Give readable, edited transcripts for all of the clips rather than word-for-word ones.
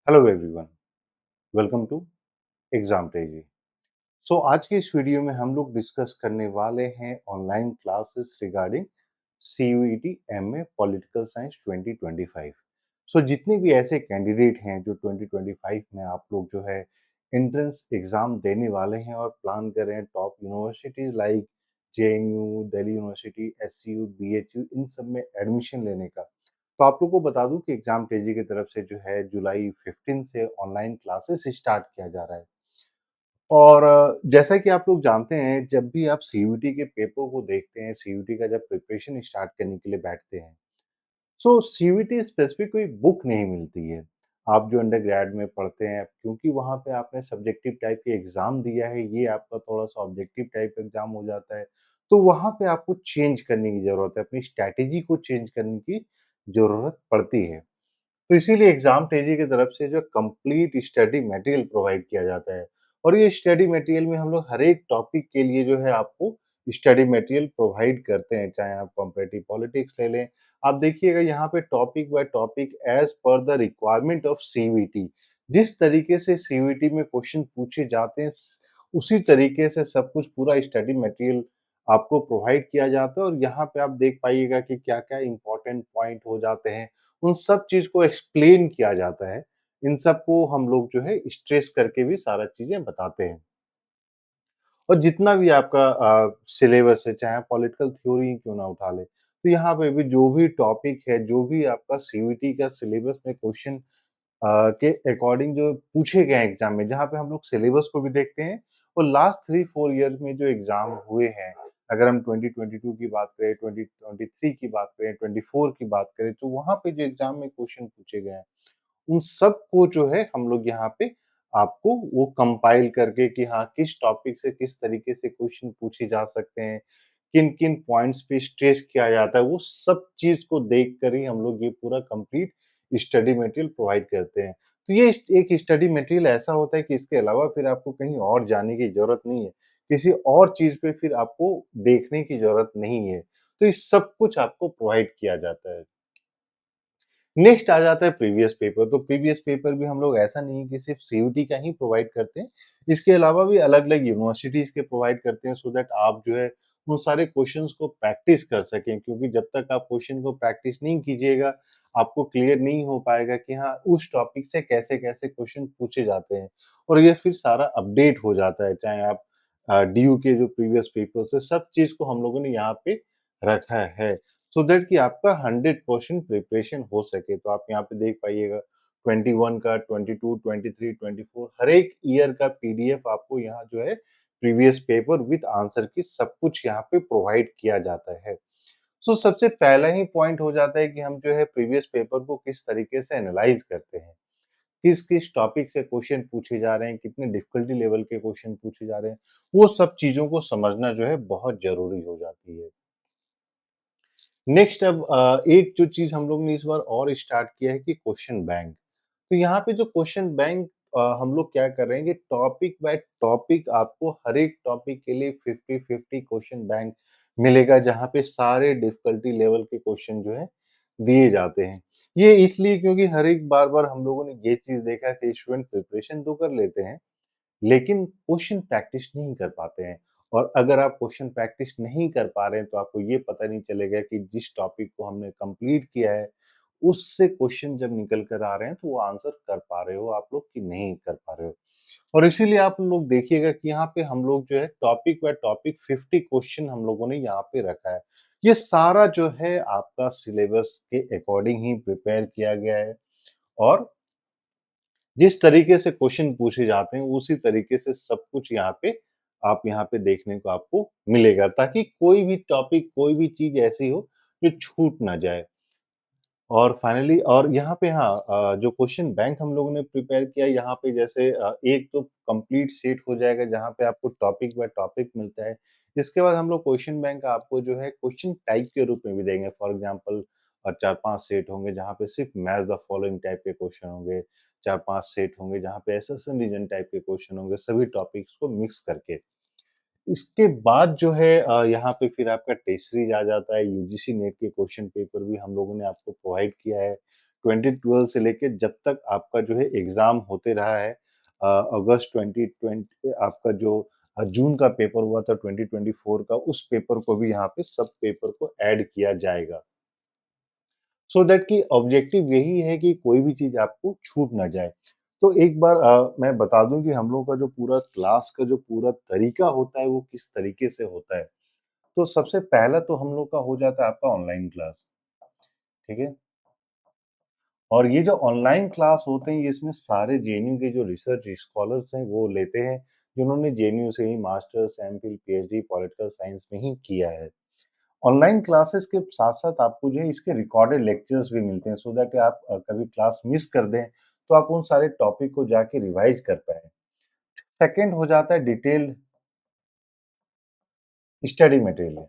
Hello everyone, welcome to exam तेजी। आज की इस वीडियो में हम लोग डिस्कस करने वाले हैं online classes regarding CUET MA political science 2025। जितने भी ऐसे कैंडिडेट हैं जो 2025 में आप लोग जो है एंट्रेंस एग्जाम देने वाले हैं और प्लान कर रहे हैं top universities like JNU, Delhi university, SCU, BHU, इन सब में एडमिशन लेने का, तो आप लोग को बता दूं कि एग्जाम तेजी की तरफ से जो है जुलाई 15 से ऑनलाइन क्लासेस स्टार्ट किया जा रहा है। और जैसा कि आप लोग जानते हैं, जब भी आप सीयूईटी के पेपर को देखते हैं, सीयूईटी का जब प्रिपरेशन स्टार्ट करने के लिए बैठते हैं, सीयूईटी स्पेसिफिक कोई बुक नहीं मिलती है। आप जो अंडर ग्रेड में पढ़ते हैं, क्योंकि वहाँ पे आपने सब्जेक्टिव टाइप के एग्जाम दिया है, ये आपका थोड़ा सा ऑब्जेक्टिव टाइप एग्जाम हो जाता है, तो वहाँ पे आपको चेंज करने की जरूरत है, अपनी स्ट्रैटेजी को चेंज करने की जरूरत पड़ती है। तो इसीलिए एग्जाम तेजी की तरफ से जो कंप्लीट स्टडी मटेरियल प्रोवाइड किया जाता है, और ये स्टडी मटेरियल में हम लोग हर एक टॉपिक के लिए जो है आपको स्टडी मटेरियल प्रोवाइड करते हैं, चाहे आप कंपैरेटिव पॉलिटिक्स ले लें। आप देखिएगा यहाँ पे topic by topic as per the requirement of CVT, जिस तरीके से सीवीटी में क्वेश्चन पूछे जाते हैं उसी तरीके से सब कुछ पूरा स्टडी मटेरियल आपको प्रोवाइड किया जाता है। और यहाँ पे आप देख पाइएगा कि क्या क्या इंपॉर्टेंट पॉइंट हो जाते हैं, उन सब चीज को एक्सप्लेन किया जाता है। इन सब को हम लोग जो है स्ट्रेस करके भी सारा चीजें बताते हैं। और जितना भी आपका सिलेबस है, चाहे पॉलिटिकल थ्योरी ही क्यों ना उठा ले, तो यहाँ पे भी जो भी टॉपिक है, जो भी आपका सीवीटी का सिलेबस में क्वेश्चन के अकॉर्डिंग जो पूछे गए एग्जाम में, जहाँ पे हम लोग सिलेबस को भी देखते हैं और लास्ट 3-4 ईयर्स में जो एग्जाम हुए हैं, अगर हम 2022 की बात करें, 2023 की बात करें, 24 की बात करें, तो वहाँ पे जो एग्जाम में क्वेश्चन पूछे गए हैं, उन सब को जो है हम लोग यहाँ पे आपको वो कंपाइल करके कि हाँ, किस टॉपिक से किस तरीके से क्वेश्चन पूछे जा सकते हैं, किन-किन पॉइंट्स पे स्ट्रेस किया जाता है, वो सब चीज़ को देख कर ही हम लोग ये पूरा कंप्लीट स्टडी मटेरियल प्रोवाइड करते हैं। तो ये एक स्टडी मटेरियल ऐसा होता है कि इसके अलावा फिर आपको कहीं और जाने की ज़रूरत नहीं है। किसी और चीज़ पे फिर आपको देखने की ज़रूरत नहीं है। तो ये सब कुछ आपको प्रोवाइड किया जाता है। नेक्स्ट आ जाता है प्रीवियस पेपर। तो प्रीवियस पेपर भी हम लोग ऐसा नहीं है कि सिर्फ सीयूटी का ही प्रोवाइड करते हैं, इसके अलावा भी अलग-अलग यूनिवर्सिटीज़ के प्रोवाइड करते हैं, सो दैट आप जो है उन सारे क्वेश्चंस को प्रैक्टिस कर सकें, क्योंकि जब तक आप क्वेश्चन को प्रैक्टिस नहीं कीजिएगा, आपको क्लियर नहीं हो पाएगा कि हाँ, उस टॉपिक से कैसे-कैसे क्वेश्चन पूछे जाते हैं। और ये फिर सारा अपडेट हो जाता है, चाहे आप डीयू के जो प्रीवियस पेपर्स है, सब चीज़ को हम लोगों ने यहाँ पे रखा है। सो दैट कि आपका 100% प्रिपरेशन हो सके। तो आप यहाँ पे देख पाइएगा 21 का, 22, 23, 24 हर एक ईयर का पीडीएफ आपको यहाँ जो है प्रीवियस पेपर विद आंसर की सब कुछ यहाँ पे प्रोवाइड किया जाता है। सबसे पहला ही पॉइंट हो जाता है कि हम जो है प्रीवियस पेपर को किस तरीके से एनालाइज करते हैं, किस-किस टॉपिक से क्वेश्चन पूछे जा रहे हैं, कितने डिफिकल्टी लेवल के क्वेश्चन पूछे जा रहे हैं, वो सब चीज़ों को समझना जो है बहुत ज़रूरी हो जाती है। नेक्स्ट अब एक जो चीज़ हम लोग ने इस बार और स्टार्ट किया है कि क्वेश्चन बैंक। तो यहाँ पे जो क्वेश्चन बैंक हम लोग क्या कर रहे हैं कि टॉपिक बाय टॉपिक आपको हर एक टॉपिक के लिए 50-50 क्वेश्चन बैंक मिलेगा, जहाँ पे सारे डिफिकल्टी लेवल के क्वेश्चन जो है दिए जाते हैं। ये इसलिए क्योंकि हर एक बार-बार हम लोगों ने ये चीज़ देखा कि स्टूडेंट प्रिपरेशन तो कर लेते हैं, लेकिन क्वेश्चन प्रैक्टिस नहीं कर पाते हैं। और अगर आप क्वेश्चन प्रैक्टिस नहीं कर पा रहे हैं, तो आपको ये पता नहीं चलेगा कि जिस टॉपिक को हमने कंप्लीट किया है, उससे क्वेश्चन जब निकल कर आ रहे हैं, तो वो आंसर कर पा रहे हो आप लोग कि नहीं कर पा रहे हो। और इसीलिए आप लोग देखिएगा कि यहाँ पे हम लोग जो है टॉपिक बाय टॉपिक 50 क्वेश्चन हम लोगों ने यहाँ पे रखा है। ये सारा जो है आपका सिलेबस के अकॉर्डिंग ही प्रिपेयर किया गया है, और जिस तरीके से क्वेश्चन पूछे जाते हैं, उसी तरीके से सब कुछ यहाँ पे देखने को आपको मिलेगा, ताकि कोई भी टॉपिक, कोई भी चीज़ ऐसी हो जो छूट ना जाए। और फाइनली और यहाँ पे हाँ, जो क्वेश्चन बैंक हम लोगों ने प्रिपेयर किया, यहाँ पे जैसे एक तो कंप्लीट सेट हो जाएगा, जहाँ पे आपको टॉपिक बाय टॉपिक मिलता है। इसके बाद हम लोग क्वेश्चन बैंक आपको जो है क्वेश्चन टाइप के रूप में भी देंगे। फॉर एग्जांपल 4-5 सेट होंगे, जहाँ पे सिर्फ मैच द फॉलोइंग टाइप के क्वेश्चन होंगे, 4-5 सेट होंगे जहाँ पे एसेशन रीजन टाइप के क्वेश्चन होंगे, सभी टॉपिक्स को मिक्स करके। इसके बाद जो है यहाँ पे फिर आपका टेस्ट सीरीज आ जाता है, यूजीसी नेट के क्वेश्चन पेपर भी हम लोगों ने आपको प्रोवाइड किया है। 2012 से लेके जब तक आपका जो है एग्ज़ाम होते रहा है अगस्त 2020 आपका जो जून का पेपर हुआ था 2024 का, उस पेपर को भी यहाँ पे सब पेपर को ऐड किया जाएगा। सो दैट कि ऑब्जेक्टिव यही है कि कोई भी चीज़ आपको छूट ना जाए। तो एक बार मैं बता दूँ कि हम लोगों का जो पूरा क्लास का जो पूरा तरीका होता है, वो किस तरीके से होता है। तो सबसे पहला तो हम लोग का हो जाता है आपका ऑनलाइन क्लास, ठीक है? और ये जो ऑनलाइन क्लास होते हैं, ये इसमें सारे जेएनयू के जो रिसर्च स्कॉलर्स हैं, वो लेते हैं, जिन्होंने जेएनयू से ही masters, MPhil, PhD political science में ही किया है। ऑनलाइन क्लासेस के साथ-साथ आपको जो है इसके रिकॉर्डेड लेक्चर्स भी मिलते हैं सो दैट आप कभी क्लास मिस कर दें, तो आप उन सारे टॉपिक को जाके रिवाइज़ कर पाएँ। सेकंड हो जाता है डिटेल्ड स्टडी मटेरियल।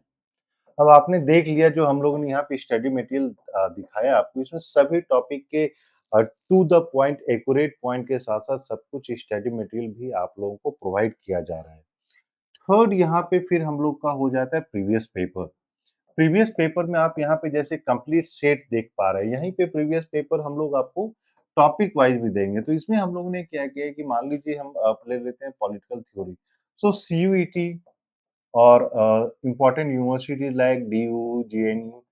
अब आपने देख लिया जो हम लोगों ने यहाँ पे स्टडी मटेरियल दिखाया आपको, इसमें सभी टॉपिक के to the point accurate point के साथ-साथ सब कुछ स्टडी मटेरियल भी आप लोगों को प्रोवाइड किया जा रहा है। थर्ड यहाँ पे फिर हम लोग का हो जाता है प्रीवियस पेपर। प्रीवियस पेपर में आप यहाँ पे जैसे कंप्लीट सेट देख पा रहे हैं, यहीं पे प्रीवियस पेपर हम लोग आपको टॉपिक वाइज़ भी देंगे। तो इसमें हम लोगों ने क्या किया है कि मान लीजिए हम ले लेते हैं पॉलिटिकल थ्योरी। सो सीयूईटी और important universities like DU, JNU,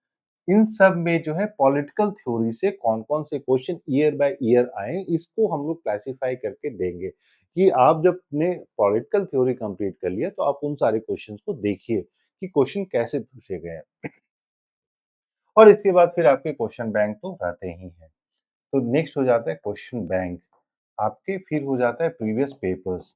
इन सब में जो है पॉलिटिकल थ्योरी से कौन-कौन से क्वेश्चन ईयर बाय ईयर आए, इसको हम लोग क्लासिफाई करके देंगे कि आप जब ने पॉलिटिकल थ्योरी कंप्लीट कर लिया, तो आप उन सारे क्वेश्चंस को देखिए कि क्वेश्चन कैसे पूछे गए हैं। और इसके बाद फिर आपके क्वेश्चन बैंक तो रहते ही हैं। तो नेक्स्ट हो जाता है क्वेश्चन बैंक। आपके फिर हो जाता है प्रीवियस पेपर्स,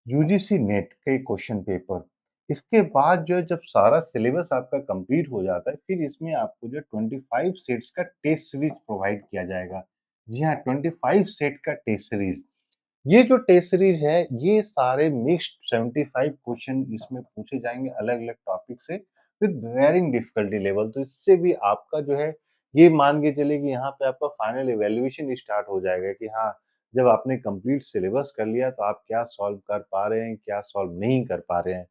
यूजीसी नेट के क्वेश्चन पेपर। इसके बाद जो है जब सारा सिलेबस आपका कंप्लीट हो जाता है, फिर इसमें आपको जो 25 सेट्स का टेस्ट सीरीज प्रोवाइड किया जाएगा। जी हाँ, 25 सेट का टेस्ट सीरीज। ये जो टेस्ट सीरीज है, ये सारे मिक्स्ड 75 क्वेश्चन इसमें पूछे जाएँगे अलग-अलग टॉपिक से विद वेरिंग डिफिकल्टी लेवल। तो इससे भी आपका जो है, ये मान के चलिए कि यहाँ पे आपका फाइनल इवैल्यूएशन स्टार्ट हो जाएगा कि हाँ, जब आपने कंप्लीट सिलेबस कर लिया तो आप क्या सॉल्व कर पा रहे हैं, क्या सॉल्व नहीं कर पा रहे हैं।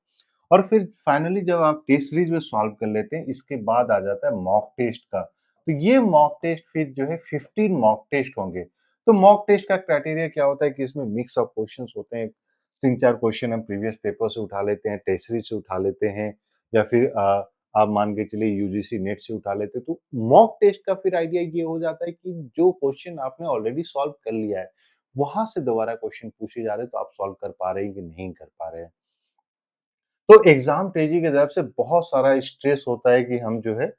और फिर फाइनली जब आप टेस्ट सीरीज में सॉल्व कर लेते हैं, इसके बाद आ जाता है मॉक टेस्ट का। तो ये मॉक टेस्ट फिर जो है 15 मॉक टेस्ट होंगे। तो मॉक टेस्ट का क्राइटेरिया क्या होता है कि इसमें मिक्स ऑफ क्वेश्चंस होते हैं। 3-4 क्वेश्चन हम प्रीवियस पेपर से उठा लेते हैं, टेस्ट सीरीज से उठा लेते हैं या फिर आप मान के चलिए यूजीसी नेट से उठा लेते हैं। तो मॉक टेस्ट का फिर आइडिया ये हो जाता है कि जो क्वेश्चन आपने ऑलरेडी सॉल्व कर लिया है, वहाँ से दोबारा क्वेश्चन पूछे जा रहे हैं तो आप सॉल्व कर पा रहे हैं कि नहीं कर पा रहे हैं। तो एग्ज़ाम तेज़ी की तरफ से बहुत सारा स्ट्रेस होता है कि हम जो है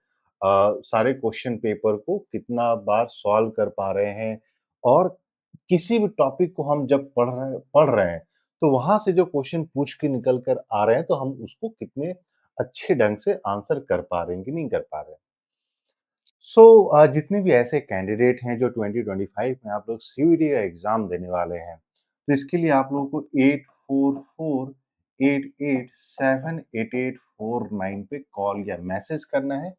सारे क्वेश्चन पेपर को कितना बार सॉल्व कर पा रहे हैं और किसी भी टॉपिक को हम जब पढ़ रहे हैं, तो वहाँ से जो क्वेश्चन पूछ के निकल कर आ रहे हैं, तो हम उसको कितने अच्छे ढंग से आंसर कर पा रहे हैं कि नहीं कर पा रहे हैं। सो जितने भी ऐसे कैंडिडेट हैं जो 2025 में आप लोग सीयूईटी का एग्ज़ाम देने वाले हैं, तो इसके लिए आप लोगों को 8448878849 पे कॉल या मैसेज करना है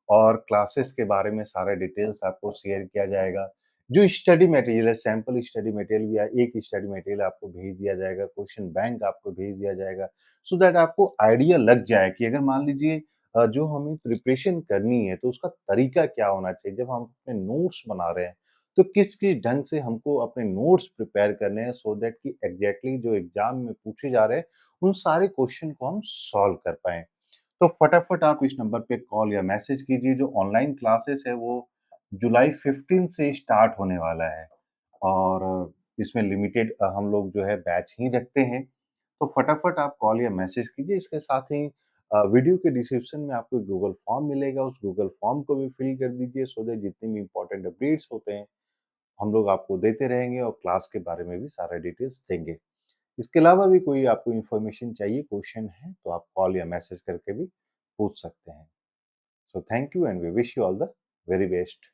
और क्लासेस के बारे में सारा डिटेल्स आपको शेयर किया जाएगा। जो स्टडी मटेरियल है, सैंपल स्टडी मटेरियल या एक स्टडी मटेरियल आपको भेज दिया जाएगा, क्वेश्चन बैंक आपको भेज दिया जाएगा, सो दैट आपको आइडिया लग जाए कि अगर मान लीजिए जो हमें प्रिपरेशन करनी है तो उसका तरीका क्या होना चाहिए। जब हम अपने नोट्स बना रहे हैं तो किस-किस ढंग से हमको अपने नोट्स प्रिपेयर करने हैं सो दैट कि एग्ज़ैक्टली जो एग्ज़ाम में पूछे जा रहे हैं, उन सारे क्वेश्चन को हम सॉल्व कर पाएँ। तो फटाफट आप इस नंबर पे कॉल या मैसेज कीजिए। जो ऑनलाइन क्लासेस है वो जुलाई 15 से स्टार्ट होने वाला है और इसमें लिमिटेड हम लोग जो है बैच ही रखते हैं। तो फटाफट आप कॉल या मैसेज कीजिए। इसके साथ ही वीडियो के डिस्क्रिप्शन में आपको गूगल फॉर्म मिलेगा, उस गूगल फॉर्म को भी फिल कर दीजिए सो दैट जितने भी इम्पोर्टेंट अपडेट्स होते हैं, हम लोग आपको देते रहेंगे और क्लास के बारे में भी सारा डिटेल्स देंगे। इसके अलावा भी कोई आपको इन्फॉर्मेशन चाहिए, क्वेश्चन है, तो आप कॉल या मैसेज करके भी पूछ सकते हैं। So thank you and we wish you all the very best.